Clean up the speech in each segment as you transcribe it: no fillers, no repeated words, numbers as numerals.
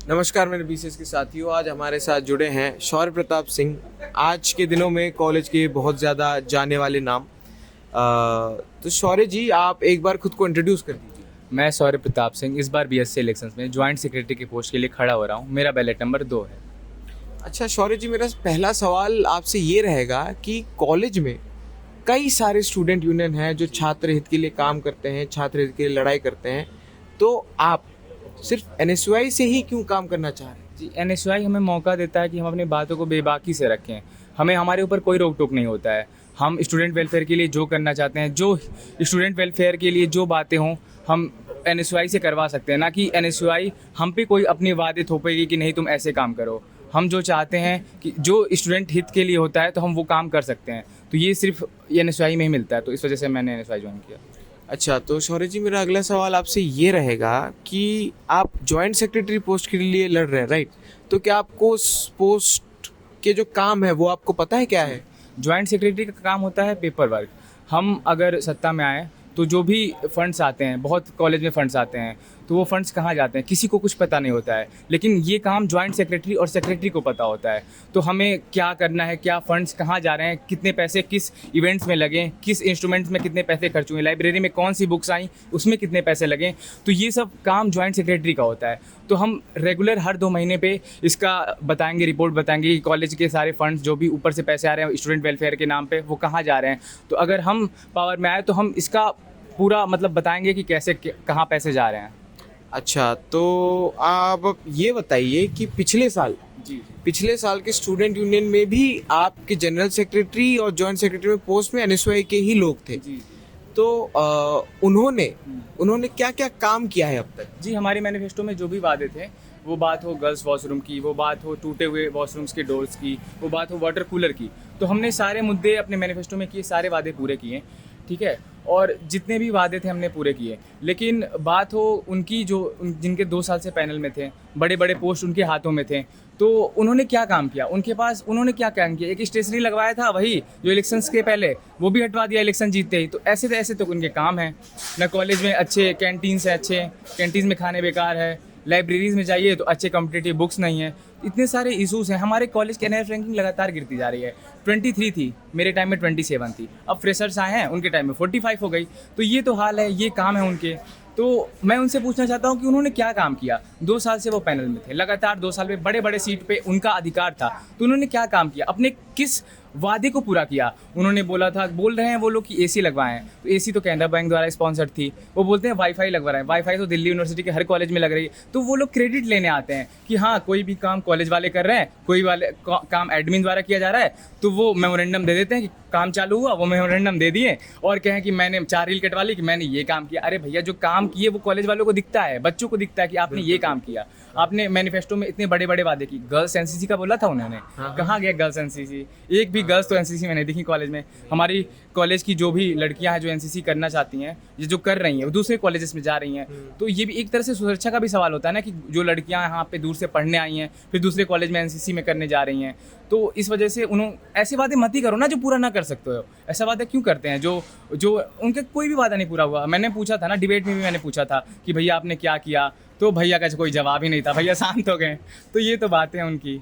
नमस्कार मेरे बीसीएस के साथियों, आज हमारे साथ जुड़े हैं शौर्य प्रताप सिंह। आज के दिनों में कॉलेज के बहुत ज़्यादा जाने वाले नाम। तो शौर्य जी, आप एक बार खुद को इंट्रोड्यूस कर दीजिए। मैं शौर्य प्रताप सिंह इस बार बीएससी इलेक्शंस में ज्वाइंट सेक्रेटरी की पोस्ट के लिए खड़ा हो रहा हूँ। मेरा बैलेट नंबर 2 है। अच्छा शौर्य जी, मेरा पहला सवाल आपसे ये रहेगा कि कॉलेज में कई सारे स्टूडेंट यूनियन हैं जो छात्र हित के लिए काम करते हैं, छात्र हित के लिए लड़ाई करते हैं, तो आप सिर्फ एनएसयूआई से ही क्यों काम करना चाह रहे हैं? जी, एनएसयूआई हमें मौका देता है कि हम अपनी बातों को बेबाकी से रखें। हमें हमारे ऊपर कोई रोक टोक नहीं होता है। हम स्टूडेंट वेलफेयर के लिए जो करना चाहते हैं, जो स्टूडेंट वेलफेयर के लिए जो बातें हों, हम एनएसयूआई से करवा सकते हैं। ना कि एनएसयूआई हम पे कोई अपनी वादे थोपेगी कि नहीं तुम ऐसे काम करो। हम जो चाहते हैं कि जो स्टूडेंट हित के लिए होता है तो हम वो काम कर सकते हैं। तो ये सिर्फ एनएसयूआई में ही मिलता है, तो इस वजह से मैंने एनएसयूआई ज्वाइन किया। अच्छा, तो शौर्य जी, मेरा अगला सवाल आपसे ये रहेगा कि आप जॉइंट सेक्रेटरी पोस्ट के लिए लड़ रहे हैं, राइट? तो क्या आपको उस पोस्ट के जो काम है वो आपको पता है क्या है? ज्वाइंट सेक्रेटरी का काम होता है पेपर वर्क। हम अगर सत्ता में आए तो जो भी फंड्स आते हैं, बहुत कॉलेज में फंड्स आते हैं, तो वो फंड्स कहाँ जाते हैं किसी को कुछ पता नहीं होता है। लेकिन ये काम ज्वाइंट सेक्रेटरी और सेक्रेटरी को पता होता है। तो हमें क्या करना है, क्या फंड्स कहाँ जा रहे हैं, कितने पैसे किस इवेंट्स में लगें, किस इंस्ट्रूमेंट्स में कितने पैसे खर्च हुए, लाइब्रेरी में कौन सी बुक्स आई उसमें कितने पैसे लगें, तो ये सब काम ज्वाइंट सेक्रेटरी का होता है। तो हम रेगुलर हर 2 महीने पे इसका बताएंगे, रिपोर्ट बताएंगे कि कॉलेज के सारे फंड्स जो भी ऊपर से पैसे आ रहे हैं स्टूडेंट वेलफेयर के नाम पे वो कहाँ जा रहे हैं। तो अगर हम पावर में आए तो हम इसका पूरा मतलब बताएंगे कि कैसे कहाँ पैसे जा रहे हैं। अच्छा, तो आप ये बताइए कि जी पिछले साल के स्टूडेंट यूनियन में भी आपके जनरल सेक्रेटरी और जॉइंट सेक्रेटरी में पोस्ट में एनएसयूआई के ही लोग थे। जी तो उन्होंने क्या क्या काम किया है अब तक? जी, हमारे मैनिफेस्टो में जो भी वादे थे, वो बात हो गर्ल्स वॉशरूम की, वो बात हो टूटे हुए वॉशरूम्स के डोर्स की, वो बात हो वाटर कूलर की, तो हमने सारे मुद्दे अपने मैनिफेस्टो में किए, सारे वादे पूरे किए। ठीक है, और जितने भी वादे थे हमने पूरे किए। लेकिन बात हो उनकी जो जिनके 2 साल से पैनल में थे, बड़े बड़े पोस्ट उनके हाथों में थे, तो उन्होंने क्या काम किया, उनके पास उन्होंने क्या काम किया। एक स्टेशनरी लगवाया था वही जो इलेक्शंस के पहले, वो भी हटवा दिया इलेक्शन जीतते ही। तो ऐसे तो उनके काम हैं ना। कॉलेज में अच्छे कैंटीन्स हैं, अच्छे कैंटीन में खाने बेकार है, लाइब्रेरीज में जाइए तो अच्छे कॉम्पिटिटिव बुक्स नहीं है। इतने सारे इशूज़ हैं। हमारे कॉलेज की एनआईएफ रैंकिंग लगातार गिरती जा रही है। 23 थी, मेरे टाइम में 27 थी। अब फ्रेशर्स आए हैं, उनके टाइम में 45 हो गई। तो ये तो हाल है, ये काम है उनके। तो मैं उनसे पूछना चाहता हूँ कि उन्होंने क्या काम किया। 2 साल से वो पैनल में थे, लगातार 2 साल में बड़े बड़े सीट पे उनका अधिकार था, तो उन्होंने क्या काम किया, अपने किस वादे को पूरा किया। उन्होंने बोला था, बोल रहे हैं वो लोग कि एसी लगवाएं, तो एसी तो कैनरा बैंक द्वारा स्पॉन्सर्ड थी। वो बोलते हैं वाईफाई लगवा रहे हैं, वाईफाई तो दिल्ली यूनिवर्सिटी के हर कॉलेज में लग रही है। तो वो लोग क्रेडिट लेने आते हैं कि हाँ कोई भी काम कॉलेज वाले कर रहे हैं, कोई वाले काम एडमिन द्वारा किया जा रहा है, तो वो मेमोरेंडम दे देते हैं कि काम चालू हुआ, वो मेमोरेंडम दे दिए और कहें कि मैंने 4 रील कटवा ली कि मैंने ये काम किया। अरे भैया, जो काम किए वो कॉलेज वालों को दिखता है, बच्चों को दिखता है कि आपने ये काम किया। आपने मैनिफेस्टो में इतने बड़े बड़े वादे की, गर्ल्स एनसीसी का बोला था उन्होंने, कहाँ गया गर्ल्स एनसीसी? एक भी गर्ल्स तो एनसीसी में नहीं दिखी कॉलेज में। हमारी कॉलेज की जो भी लड़कियां हैं जो एनसीसी करना चाहती हैं, ये जो कर रही हैं, वो दूसरे कॉलेजेस में जा रही हैं। तो ये भी एक तरह से सुरक्षा का भी सवाल होता है ना कि जो लड़कियां यहाँ पे दूर से पढ़ने आई हैं, फिर दूसरे कॉलेज में एनसीसी में करने जा रही हैं। तो इस वजह से उन्होंने ऐसे वादे मत ही करो ना जो पूरा ना कर सकते हो। ऐसा वादे क्यों करते हैं जो उनका कोई भी वादा नहीं पूरा हुआ। मैंने पूछा था ना, डिबेट में भी मैंने पूछा था कि भैया आपने क्या किया, तो भैया का कोई जवाब ही नहीं था, भैया शांत हो गए। तो ये तो बातें हैं उनकी।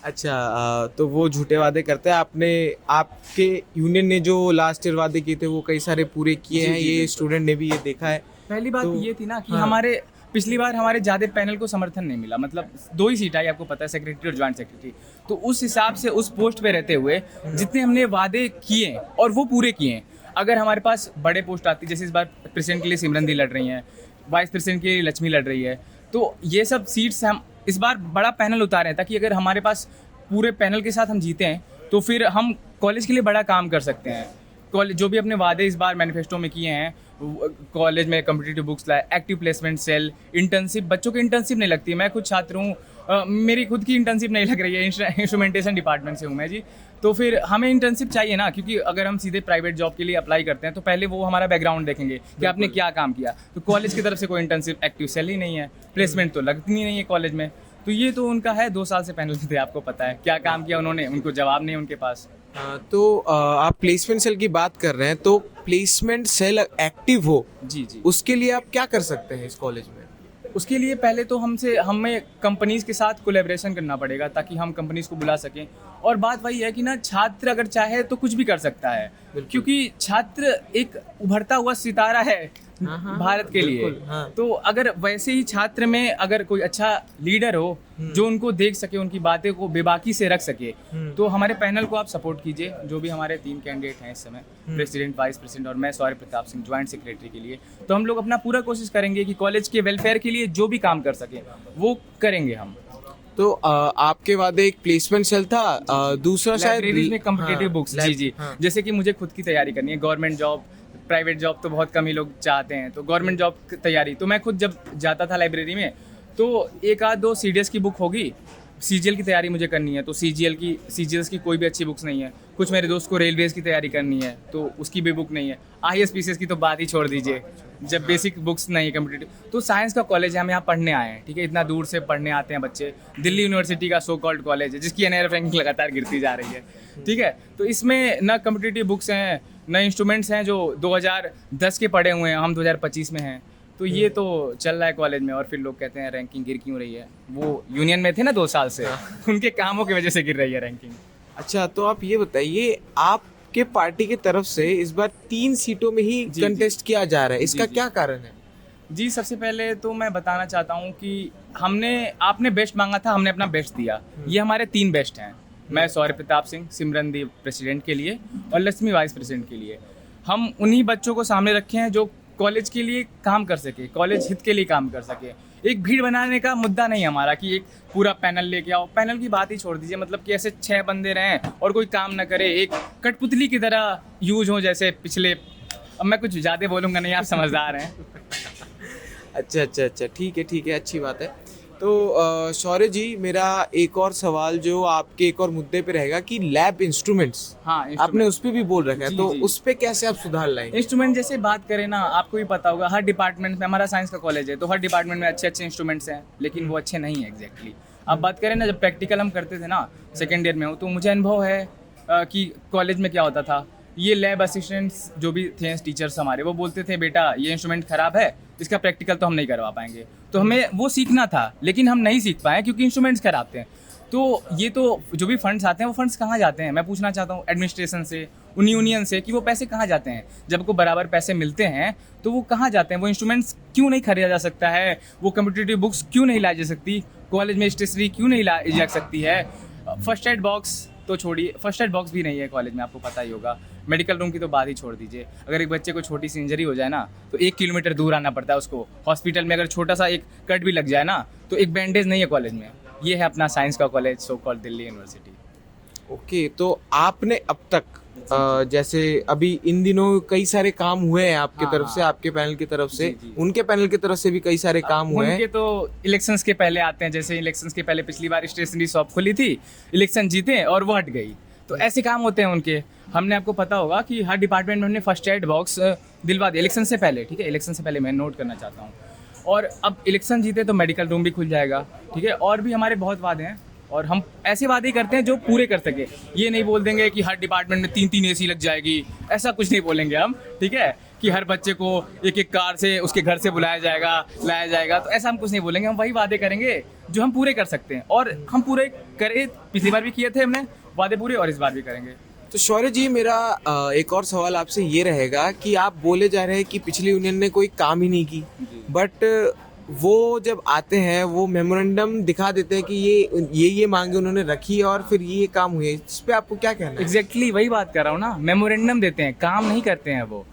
अच्छा, तो वो झूठे वादे करते हैं। आपके यूनियन ने जो लास्ट ईयर वादे किए थे वो कई सारे पूरे किए हैं, ये स्टूडेंट ने भी ये देखा है। पहली बात तो ये थी ना कि हाँ। हमारे पिछली बार हमारे ज़्यादा पैनल को समर्थन नहीं मिला। मतलब 2 ही सीट आई, आपको पता है, सेक्रेटरी और ज्वाइंट सेक्रेटरी। तो उस हिसाब से उस पोस्ट पे रहते हुए जितने हमने वादे किए और वो पूरे किए, अगर हमारे पास बड़े पोस्ट आती, जैसे इस बार प्रेसिडेंट के लिए सिमरन दी लड़ रही हैं, वाइस प्रेसिडेंट के लिए लक्ष्मी लड़ रही है, तो ये सब सीट्स हम इस बार बड़ा पैनल उतारे हैं ताकि अगर हमारे पास पूरे पैनल के साथ हम जीते हैं तो फिर हम कॉलेज के लिए बड़ा काम कर सकते हैं। कॉलेज जो भी अपने वादे इस बार मैनिफेस्टो में किए हैं, कॉलेज में कॉम्पिटिटिव बुक्स लाए, एक्टिव प्लेसमेंट सेल, इंटर्नशिप, बच्चों की इंटर्नशिप नहीं लगती। मैं खुद छात्र हूँ, मेरी खुद की इंटर्नशिप नहीं लग रही है, इंस्ट्रूमेंटेशन डिपार्टमेंट से हूँ मैं जी। तो फिर हमें इंटर्नशिप चाहिए ना, क्योंकि अगर हम सीधे प्राइवेट जॉब के लिए अप्लाई करते हैं तो पहले वो हमारा बैकग्राउंड देखेंगे कि आपने क्या काम किया। तो कॉलेज की तरफ से कोई इंटर्नशिप एक्टिव सेल ही नहीं है, प्लेसमेंट तो लगती नहीं है कॉलेज में। तो ये तो उनका है, 2 साल से पैनल में थे, आपको पता है क्या काम किया उन्होंने, उनको जवाब नहीं उनके पास। तो आप प्लेसमेंट सेल की बात कर रहे हैं, तो प्लेसमेंट सेल एक्टिव हो जी जी। उसके लिए आप क्या कर सकते हैं इस कॉलेज में? उसके लिए पहले तो हमें कंपनीज़ के साथ कोलैबोरेशन करना पड़ेगा ताकि हम कंपनीज़ को बुला सकें। और बात वही है कि ना, छात्र अगर चाहे तो कुछ भी कर सकता है, क्योंकि छात्र एक उभरता हुआ सितारा है भारत के लिए। हाँ। तो अगर वैसे ही छात्र में अगर कोई अच्छा लीडर हो जो उनको देख सके, उनकी बातें को बेबाकी से रख सके, तो हमारे पैनल को आप सपोर्ट कीजिए। जो भी हमारे 3 कैंडिडेट हैं इस समय, प्रेसिडेंट, वाइस प्रेसिडेंट और मैं शौर्य प्रताप सिंह ज्वाइंट सेक्रेटरी के लिए, तो हम लोग अपना पूरा कोशिश करेंगे कि कॉलेज के वेलफेयर के लिए जो भी काम कर सके वो करेंगे हम। तो आपके वादे एक प्लेसमेंट सेल था, दूसरा शायद लाइब्रेरीज में कॉम्पिटिटिव बुक्स। जी। हाँ। जैसे कि मुझे खुद की तैयारी करनी है, गवर्नमेंट जॉब, प्राइवेट जॉब तो बहुत कम ही लोग चाहते हैं, तो गवर्नमेंट जॉब की तैयारी, तो मैं खुद जब जाता था लाइब्रेरी में तो 1-2 CDS की बुक होगी। CGL की तैयारी मुझे करनी है तो CGS की कोई भी अच्छी बुक्स नहीं है। कुछ मेरे दोस्त को रेलवेज की तैयारी करनी है तो उसकी भी बुक नहीं है। IAS PCS की तो बात ही छोड़ दीजिए, जब बेसिक बुक्स नहीं है कम्पिटिटिव। तो साइंस का कॉलेज है, हम यहाँ पढ़ने आए हैं, ठीक है। इतना दूर से पढ़ने आते हैं बच्चे। दिल्ली यूनिवर्सिटी का सो कॉल्ड कॉलेज है जिसकी NIRF रैंकिंग लगातार गिरती जा रही है, ठीक है। तो इसमें ना कम्पिटिटिव बुक्स हैं, ना इंस्ट्रूमेंट्स हैं जो 2010 के पढ़े हुए हैं, हम 2025 में हैं। तो ये तो चल रहा है कॉलेज में। और फिर लोग कहते हैं रैंकिंग गिर क्यों रही है, वो यूनियन में थे ना 2 साल से, उनके कामों की वजह से गिर रही है रैंकिंग। अच्छा, तो आप ये बताइए, आपके पार्टी की तरफ से इस बार 3 सीटों में ही कंटेस्ट किया जा रहा है, इसका क्या कारण है? जी, सबसे पहले तो मैं बताना चाहता हूँ कि आपने बेस्ट मांगा था, हमने अपना बेस्ट दिया। ये हमारे 3 बेस्ट हैं। मैं शौर्य प्रताप सिंह, सिमरनदीप प्रेसिडेंट के लिए और लक्ष्मी वाइस प्रेसिडेंट के लिए। हम उन्हीं बच्चों को सामने रखे हैं जो कॉलेज के लिए काम कर सके, कॉलेज हित के लिए काम कर सके। एक भीड़ बनाने का मुद्दा नहीं हमारा कि एक पूरा पैनल लेके आओ। पैनल की बात ही छोड़ दीजिए, मतलब कि ऐसे 6 बंदे रहें और कोई काम ना करे, एक कठपुतली की तरह यूज हो जैसे पिछले। अब मैं कुछ ज़्यादा बोलूँगा नहीं, आप समझदार हैं। अच्छा, ठीक है, अच्छी बात है। तो शौर्य जी, मेरा एक और सवाल जो आपके एक और मुद्दे पे रहेगा कि लैब इंस्ट्रूमेंट्स, आपने उस पे भी बोल रखा है, तो उस पे कैसे आप सुधार लाएंगे? इंस्ट्रूमेंट जैसे बात करें ना, आपको भी पता होगा हर डिपार्टमेंट में, हमारा साइंस का कॉलेज है तो हर डिपार्टमेंट में अच्छे इंस्ट्रूमेंट्स हैं, लेकिन वो अच्छे नहीं है एग्जैक्टली। अब बात करें ना, जब प्रैक्टिकल हम करते थे ना सेकेंड ईयर में हो, तो मुझे अनुभव है कि कॉलेज में क्या होता था। ये लैब असिस्टेंट्स जो भी थे टीचर्स हमारे, वो बोलते थे बेटा ये इंस्ट्रूमेंट ख़राब है, इसका प्रैक्टिकल तो हम नहीं करवा पाएंगे। तो हमें वो सीखना था, लेकिन हम नहीं सीख पाए क्योंकि इंस्ट्रूमेंट्स खराब थे। तो ये तो जो भी फंड्स आते हैं वो फंड्स कहाँ जाते हैं, मैं पूछना चाहता हूँ एडमिनिस्ट्रेशन से, उन यूनियन से, कि वो पैसे कहाँ जाते हैं। जब को बराबर पैसे मिलते हैं तो वो कहाँ जाते हैं? वो इंस्ट्रूमेंट्स क्यों नहीं खरीदा जा सकता है? वो कम्पिटिटिव बुक्स क्यों नहीं लाई जा सकती? कॉलेज में स्टेशनरी क्यों नहीं लाई जा सकती है? फर्स्ट एड बॉक्स तो छोड़िए, फर्स्ट एड बॉक्स भी नहीं है कॉलेज में, आपको पता ही होगा। मेडिकल रूम की तो बात ही छोड़ दीजिए। अगर एक बच्चे को छोटी सी इंजरी हो जाए ना तो 1 किलोमीटर दूर आना पड़ता है उसको। हॉस्पिटल में अगर छोटा सा एक कट भी लग जाए ना तो एक बैंडेज नहीं है कॉलेज में। ये है अपना साइंस का college, so called Delhi university. Okay, तो आपने अब तक जैसे अभी इन दिनों कई सारे काम हुए हैं आपकी तरफ से, आपके पैनल की तरफ से, उनके पैनल की तरफ से भी कई सारे काम हुए हैं। उनके तो इलेक्शंस के पहले आते हैं, जैसे इलेक्शंस के पहले पिछली बार स्टेशनरी शॉप खुली थी, इलेक्शन जीते और वो हट गई। तो ऐसे काम होते हैं उनके। हमने, आपको पता होगा कि हर डिपार्टमेंट में हमने फर्स्ट एड बॉक्स दिलवा दिया इलेक्शन से पहले, ठीक है। इलेक्शन से पहले मैं नोट करना चाहता हूँ। और अब इलेक्शन जीते तो मेडिकल रूम भी खुल जाएगा, ठीक है। और भी हमारे बहुत वादे हैं और हम ऐसे वादे करते हैं जो पूरे कर सके। ये नहीं बोल देंगे कि हर डिपार्टमेंट में 3-3 AC लग जाएगी, ऐसा कुछ नहीं बोलेंगे हम, ठीक है। कि हर बच्चे को एक कार से उसके घर से बुलाया जाएगा, लाया जाएगा, तो ऐसा हम कुछ नहीं बोलेंगे। हम वही वादे करेंगे जो हम पूरे कर सकते हैं और हम पूरे करें। पिछली बार भी किए थे हमने वादे पूरे और इस बार भी करेंगे। तो शौर्य जी, मेरा एक और सवाल आपसे ये रहेगा कि आप बोले जा रहे हैं कि पिछली यूनियन ने कोई काम ही नहीं की, बट वो जब आते हैं वो मेमोरेंडम दिखा देते हैं कि ये मांगे उन्होंने रखी और फिर ये काम हुए। इस पे आपको क्या कहना है? एग्जैक्टली वही बात कर रहा हूँ ना, मेमोरेंडम देते हैं, काम नहीं करते हैं। वो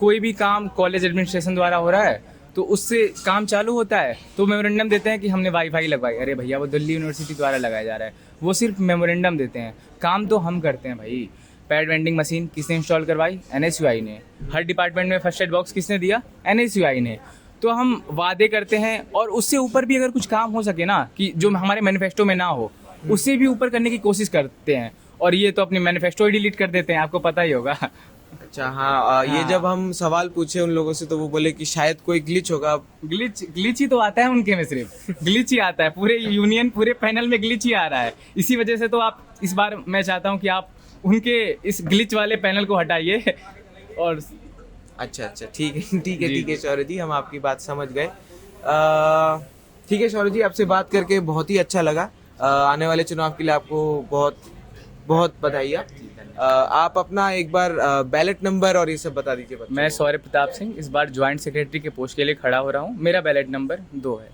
कोई भी काम कॉलेज एडमिनिस्ट्रेशन द्वारा हो रहा है तो उससे काम चालू होता है तो मेमोरेंडम देते हैं कि हमने वाईफाई लगवाई। अरे भैया, वो दिल्ली यूनिवर्सिटी द्वारा लगाया जा रहा है, वो सिर्फ मेमोरेंडम देते हैं। काम तो हम करते हैं भाई। पैड वेंडिंग मशीन किसने इंस्टॉल करवाई? NSUI ने। हर डिपार्टमेंट में फर्स्ट एड बॉक्स किसने दिया? NSUI ने। तो हम वादे करते हैं और उससे ऊपर भी अगर कुछ काम हो सके ना, कि जो हमारे मैनिफेस्टो में ना हो, उससे भी ऊपर करने की कोशिश करते हैं। और ये तो अपनी मैनिफेस्टो ही डिलीट कर देते हैं, आपको पता ही होगा। अच्छा, हाँ, ये जब हम सवाल पूछे उन लोगों से तो वो बोले कि शायद कोई ग्लिच होगा। ग्लिच ही तो आता है उनके में, सिर्फ ग्लिच ही आता है। पूरे यूनियन, पूरे पैनल में ग्लिच ही आ रहा है। इसी वजह से तो आप इस बार, मैं चाहता हूँ कि आप उनके इस ग्लिच वाले पैनल को हटाइए। और अच्छा, ठीक है शौर्य जी, हम आपकी बात समझ गए। ठीक है शौर्य जी, आपसे बात करके बहुत ही अच्छा लगा। आने वाले चुनाव के लिए आपको बहुत बहुत बधाई। आप अपना एक बार बैलेट नंबर और ये सब बता दीजिए बच्चों मैं को। शौर्य प्रताप सिंह इस बार ज्वाइंट सेक्रेटरी के पोस्ट के लिए खड़ा हो रहा हूँ। मेरा बैलेट नंबर 2 है।